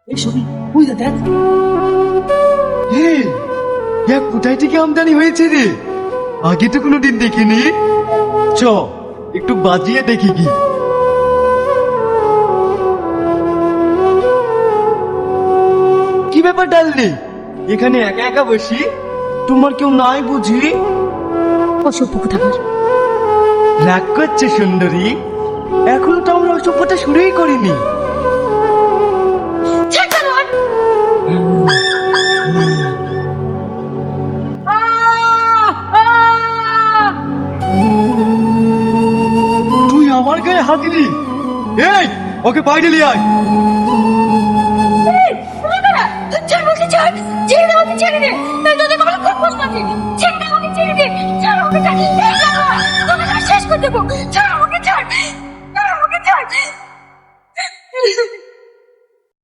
এই ছবি ওই দেখ। কোথায় থেকে আমদানি হয়েছে রে? আগে তো কোনোদিন দেখিনি। চ একটু বাজিয়ে দেখি কি। কি ব্যাপার ডাললি, এখানে একা একা বসি? তোমার কেউ নাই বুঝি? অসভ্য কোথাকার। রাগ করছে সুন্দরী? এখনো তো আমরা অসভ্যতা শুরুই করিনি। ছাড় জানোয়ার! তুই আমার গায়ে হাত দিলি? এই, ওকে বাইরে নিয়ে আয়।